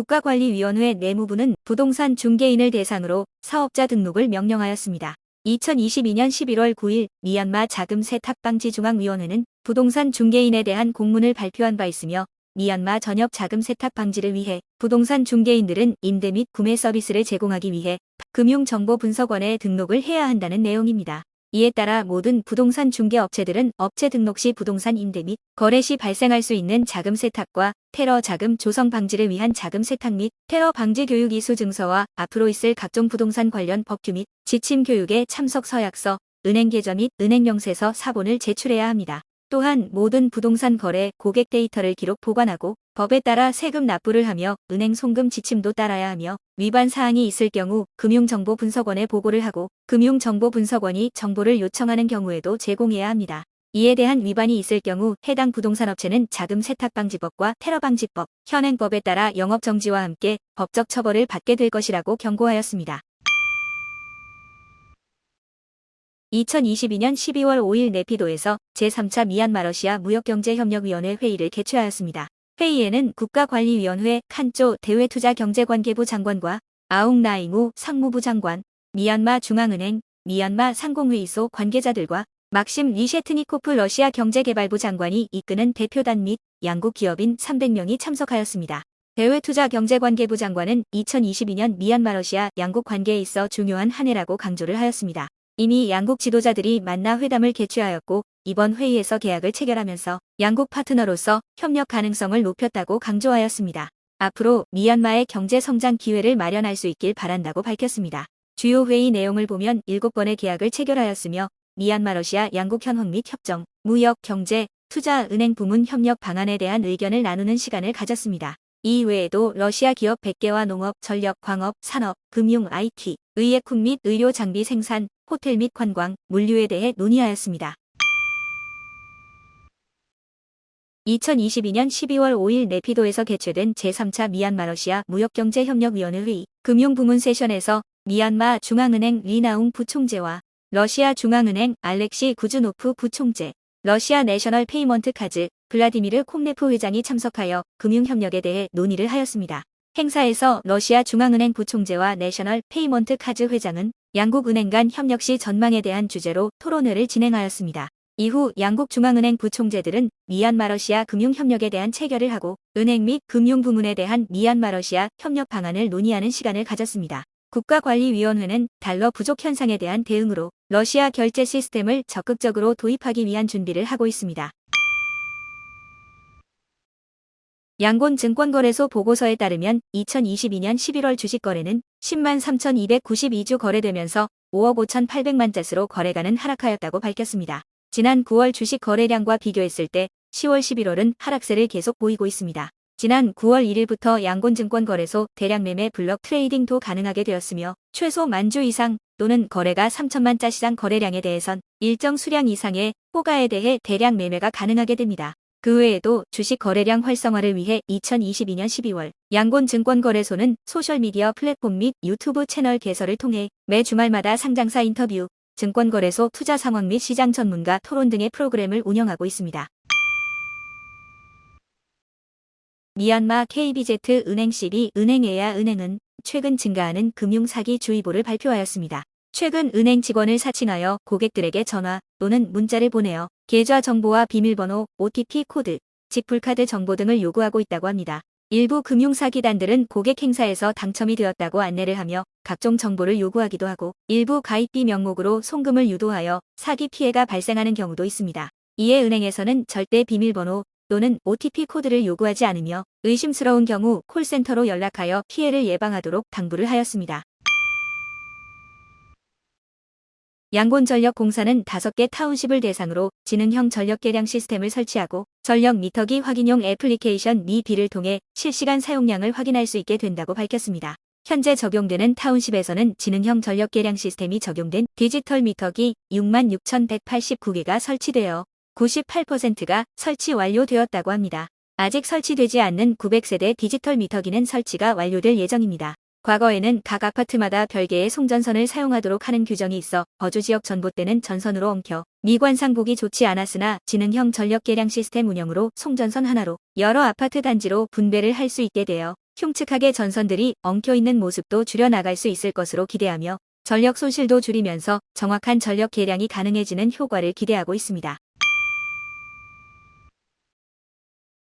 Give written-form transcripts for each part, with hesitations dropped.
국가관리위원회 내무부는 부동산 중개인을 대상으로 사업자 등록을 명령하였습니다. 2022년 11월 9일 미얀마 자금 세탁 방지 중앙위원회는 부동산 중개인에 대한 공문을 발표한 바 있으며 미얀마 전역 자금 세탁 방지를 위해 부동산 중개인들은 임대 및 구매 서비스를 제공하기 위해 금융정보분석원에 등록을 해야 한다는 내용입니다. 이에 따라 모든 부동산 중개업체들은 업체 등록 시 부동산 임대 및 거래 시 발생할 수 있는 자금 세탁과 테러 자금 조성 방지를 위한 자금 세탁 및 테러 방지 교육 이수 증서와 앞으로 있을 각종 부동산 관련 법규 및 지침 교육에 참석 서약서, 은행 계좌 및 은행 명세서 사본을 제출해야 합니다. 또한 모든 부동산 거래 고객 데이터를 기록 보관하고 법에 따라 세금 납부를 하며 은행 송금 지침도 따라야 하며 위반 사항이 있을 경우 금융정보분석원에 보고를 하고 금융정보분석원이 정보를 요청하는 경우에도 제공해야 합니다. 이에 대한 위반이 있을 경우 해당 부동산업체는 자금세탁방지법과 테러방지법, 현행법에 따라 영업정지와 함께 법적 처벌을 받게 될 것이라고 경고하였습니다. 2022년 12월 5일 네피도에서 제3차 미얀마-러시아 무역경제협력위원회 회의를 개최하였습니다. 회의에는 국가관리위원회 칸조 대외투자경제관계부 장관과 아웅 나잉우 상무부 장관, 미얀마 중앙은행, 미얀마 상공회의소 관계자들과 막심 리셰트니코프 러시아 경제개발부 장관이 이끄는 대표단 및 양국 기업인 300명이 참석하였습니다. 대외투자경제관계부 장관은 2022년 미얀마-러시아 양국 관계에 있어 중요한 한 해라고 강조를 하였습니다. 이미 양국 지도자들이 만나 회담을 개최하였고 이번 회의에서 계약을 체결하면서 양국 파트너로서 협력 가능성을 높였다고 강조하였습니다. 앞으로 미얀마의 경제 성장 기회를 마련할 수 있길 바란다고 밝혔습니다. 주요 회의 내용을 보면 7건의 계약을 체결하였으며 미얀마 러시아 양국 현황 및 협정, 무역, 경제, 투자, 은행 부문 협력 방안에 대한 의견을 나누는 시간을 가졌습니다. 이 외에도 러시아 기업 100개와 농업, 전력, 광업, 산업, 금융, IT, 의예품 및 의료 장비 생산, 호텔 및 관광, 물류에 대해 논의하였습니다. 2022년 12월 5일 네피도에서 개최된 제3차 미얀마-러시아 무역경제협력위원회 회의 금융부문 세션에서 미얀마 중앙은행 리나웅 부총재와 러시아 중앙은행 알렉시 구즈노프 부총재, 러시아 내셔널 페이먼트 카즈 블라디미르 콤네프 회장이 참석하여 금융협력에 대해 논의를 하였습니다. 행사에서 러시아 중앙은행 부총재와 내셔널 페이먼트 카즈 회장은 양국 은행 간 협력 시 전망에 대한 주제로 토론회를 진행하였습니다. 이후 양국 중앙은행 부총재들은 미얀마-러시아 금융협력에 대한 체결을 하고 은행 및 금융부문에 대한 미얀마-러시아 협력 방안을 논의하는 시간을 가졌습니다. 국가관리위원회는 달러 부족 현상에 대한 대응으로 러시아 결제 시스템을 적극적으로 도입하기 위한 준비를 하고 있습니다. 양곤 증권거래소 보고서에 따르면 2022년 11월 주식거래는 10만 3,292주 거래되면서 5억 5,800만 자수로 거래가는 하락하였다고 밝혔습니다. 지난 9월 주식 거래량과 비교했을 때 10월 11월은 하락세를 계속 보이고 있습니다. 지난 9월 1일부터 양곤증권거래소 대량 매매 블록 트레이딩도 가능하게 되었으며 최소 만주 이상 또는 거래가 3천만 자 시장 거래량에 대해선 일정 수량 이상의 호가에 대해 대량 매매가 가능하게 됩니다. 그 외에도 주식 거래량 활성화를 위해 2022년 12월 양곤증권거래소는 소셜미디어 플랫폼 및 유튜브 채널 개설을 통해 매 주말마다 상장사 인터뷰, 증권거래소 투자 상황 및 시장 전문가 토론 등의 프로그램을 운영하고 있습니다. 미얀마 KBZ 은행 CB은행에야 은행은 최근 증가하는 금융사기 주의보를 발표하였습니다. 최근 은행 직원을 사칭하여 고객들에게 전화 또는 문자를 보내어 계좌 정보와 비밀번호, OTP 코드, 직불카드 정보 등을 요구하고 있다고 합니다. 일부 금융사기단들은 고객 행사에서 당첨이 되었다고 안내를 하며 각종 정보를 요구하기도 하고 일부 가입비 명목으로 송금을 유도하여 사기 피해가 발생하는 경우도 있습니다. 이에 은행에서는 절대 비밀번호 또는 OTP 코드를 요구하지 않으며 의심스러운 경우 콜센터로 연락하여 피해를 예방하도록 당부를 하였습니다. 양곤전력공사는 5개 타운십을 대상으로 지능형 전력 계량 시스템을 설치하고 전력 미터기 확인용 애플리케이션 미비를 통해 실시간 사용량을 확인할 수 있게 된다고 밝혔습니다. 현재 적용되는 타운십에서는 지능형 전력 계량 시스템이 적용된 디지털 미터기 66,189개가 설치되어 98%가 설치 완료되었다고 합니다. 아직 설치되지 않는 900세대 디지털 미터기는 설치가 완료될 예정입니다. 과거에는 각 아파트마다 별개의 송전선을 사용하도록 하는 규정이 있어 거주지역 전봇대는 전선으로 엉켜 미관상 보기 좋지 않았으나 지능형 전력 계량 시스템 운영으로 송전선 하나로 여러 아파트 단지로 분배를 할 수 있게 되어 흉측하게 전선들이 엉켜있는 모습도 줄여나갈 수 있을 것으로 기대하며 전력 손실도 줄이면서 정확한 전력 계량이 가능해지는 효과를 기대하고 있습니다.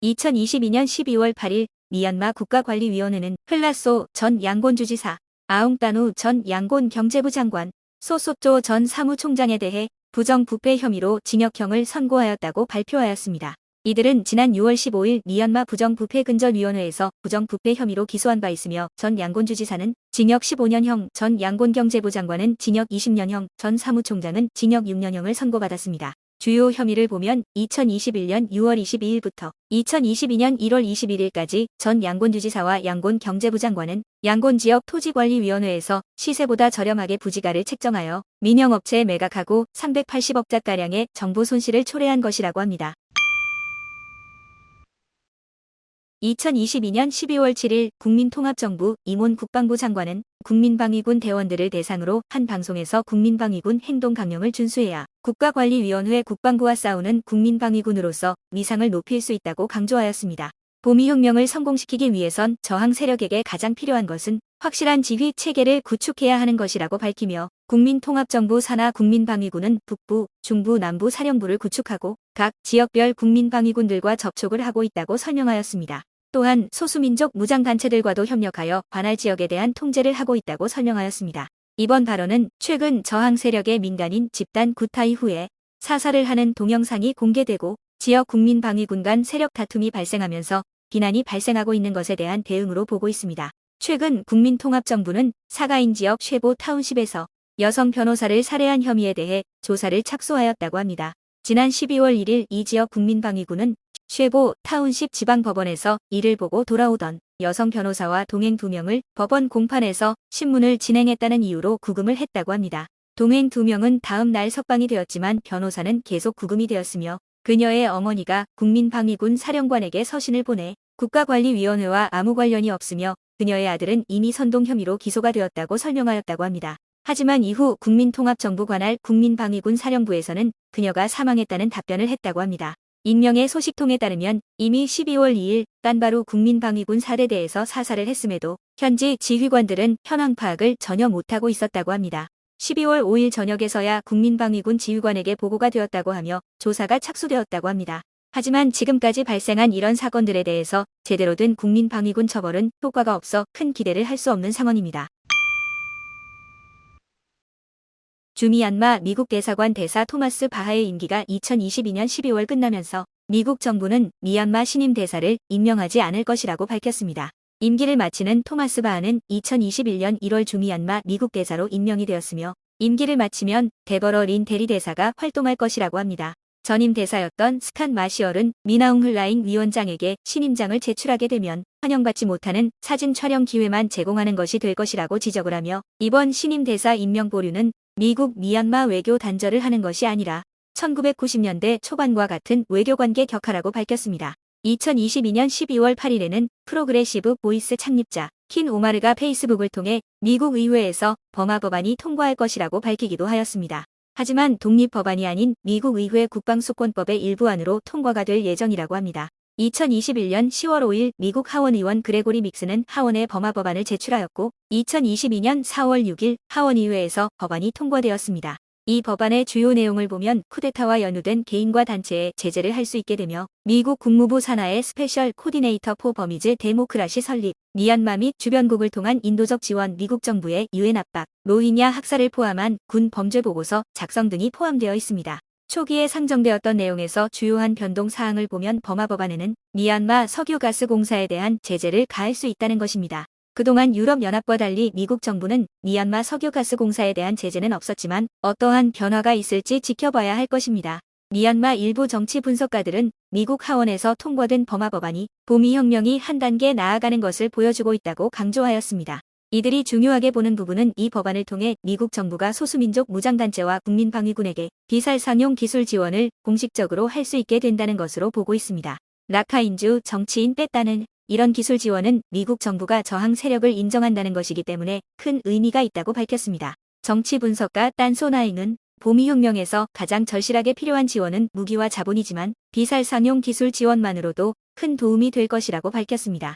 2022년 12월 8일 미얀마 국가관리위원회는 흘라소 전 양곤주지사, 아웅따누 전 양곤 경제부 장관, 소소쪼 전 사무총장에 대해 부정부패 혐의로 징역형을 선고하였다고 발표하였습니다. 이들은 지난 6월 15일 미얀마 부정부패근절위원회에서 부정부패 혐의로 기소한 바 있으며 전 양곤주지사는 징역 15년형, 전 양곤경제부 장관은 징역 20년형, 전 사무총장은 징역 6년형을 선고받았습니다. 주요 혐의를 보면 2021년 6월 22일부터 2022년 1월 21일까지 전 양곤주지사와 양곤경제부 장관은 양곤지역토지관리위원회에서 시세보다 저렴하게 부지가를 책정하여 민영업체에 매각하고 380억짜가량의 정부 손실을 초래한 것이라고 합니다. 2022년 12월 7일 국민통합정부 이몬 국방부 장관은 국민방위군 대원들을 대상으로 한 방송에서 국민방위군 행동강령을 준수해야 국가관리위원회 국방부와 싸우는 국민방위군으로서 위상을 높일 수 있다고 강조하였습니다. 보미혁명을 성공시키기 위해선 저항 세력에게 가장 필요한 것은 확실한 지휘 체계를 구축해야 하는 것이라고 밝히며 국민통합정부 산하 국민방위군은 북부, 중부, 남부 사령부를 구축하고 각 지역별 국민방위군들과 접촉을 하고 있다고 설명하였습니다. 또한 소수민족 무장단체들과도 협력하여 관할 지역에 대한 통제를 하고 있다고 설명하였습니다. 이번 발언은 최근 저항 세력의 민간인 집단 구타 이후에 사살을 하는 동영상이 공개되고 지역 국민방위군 간 세력 다툼이 발생하면서 비난이 발생하고 있는 것에 대한 대응으로 보고 있습니다. 최근 국민통합정부는 사가인 지역 쉐보 타운십에서 여성 변호사를 살해한 혐의에 대해 조사를 착수하였다고 합니다. 지난 12월 1일 이 지역 국민방위군은 쉐보 타운십 지방법원에서 이를 보고 돌아오던 여성 변호사와 동행 2명을 법원 공판에서 신문을 진행했다는 이유로 구금을 했다고 합니다. 동행 2명은 다음 날 석방이 되었지만 변호사는 계속 구금이 되었으며 그녀의 어머니가 국민방위군 사령관에게 서신을 보내 국가관리위원회와 아무 관련이 없으며 그녀의 아들은 이미 선동 혐의로 기소가 되었다고 설명하였다고 합니다. 하지만 이후 국민통합정부 관할 국민방위군 사령부에서는 그녀가 사망했다는 답변을 했다고 합니다. 익명의 소식통에 따르면 이미 12월 2일 깐바루 국민방위군 사대대에서 사살을 했음에도 현지 지휘관들은 현황 파악을 전혀 못하고 있었다고 합니다. 12월 5일 저녁에서야 국민방위군 지휘관에게 보고가 되었다고 하며 조사가 착수되었다고 합니다. 하지만 지금까지 발생한 이런 사건들에 대해서 제대로 된 국민방위군 처벌은 효과가 없어 큰 기대를 할 수 없는 상황입니다. 주미얀마 미국 대사관 대사 토마스 바하의 임기가 2022년 12월 끝나면서 미국 정부는 미얀마 신임 대사를 임명하지 않을 것이라고 밝혔습니다. 임기를 마치는 토마스 바하는 2021년 1월 주미얀마 미국 대사로 임명이 되었으며 임기를 마치면 데버러 린 대리 대사가 활동할 것이라고 합니다. 전임 대사였던 스칸 마시얼은 미나웅 흘라잉 위원장에게 신임장을 제출하게 되면 환영받지 못하는 사진 촬영 기회만 제공하는 것이 될 것이라고 지적을 하며 이번 신임 대사 임명 보류는 미국 미얀마 외교 단절을 하는 것이 아니라 1990년대 초반과 같은 외교관계 격화라고 밝혔습니다. 2022년 12월 8일에는 프로그레시브 보이스 창립자 킨 오마르가 페이스북을 통해 미국 의회에서 버마 법안이 통과할 것이라고 밝히기도 하였습니다. 하지만 독립법안이 아닌 미국 의회 국방수권법의 일부안으로 통과가 될 예정이라고 합니다. 2021년 10월 5일 미국 하원 의원 그레고리 믹스는 하원에 버마 법안을 제출하였고 2022년 4월 6일 하원 의회에서 법안이 통과되었습니다. 이 법안의 주요 내용을 보면 쿠데타와 연루된 개인과 단체에 제재를 할 수 있게 되며 미국 국무부 산하의 스페셜 코디네이터 포 버미즈 데모크라시 설립, 미얀마 및 주변국을 통한 인도적 지원, 미국 정부의 유엔 압박, 로힝야 학살을 포함한 군 범죄 보고서 작성 등이 포함되어 있습니다. 초기에 상정되었던 내용에서 주요한 변동 사항을 보면 버마 법안에는 미얀마 석유가스공사에 대한 제재를 가할 수 있다는 것입니다. 그동안 유럽연합과 달리 미국 정부는 미얀마 석유가스공사에 대한 제재는 없었지만 어떠한 변화가 있을지 지켜봐야 할 것입니다. 미얀마 일부 정치 분석가들은 미국 하원에서 통과된 버마 법안이 보미혁명이 한 단계 나아가는 것을 보여주고 있다고 강조하였습니다. 이들이 중요하게 보는 부분은 이 법안을 통해 미국 정부가 소수민족 무장단체와 국민방위군에게 비살상용 기술 지원을 공식적으로 할 수 있게 된다는 것으로 보고 있습니다. 라카인주 정치인 뺐다는 이런 기술 지원은 미국 정부가 저항 세력을 인정한다는 것이기 때문에 큰 의미가 있다고 밝혔습니다. 정치 분석가 딴소나잉은 보미혁명에서 가장 절실하게 필요한 지원은 무기와 자본이지만 비살상용 기술 지원만으로도 큰 도움이 될 것이라고 밝혔습니다.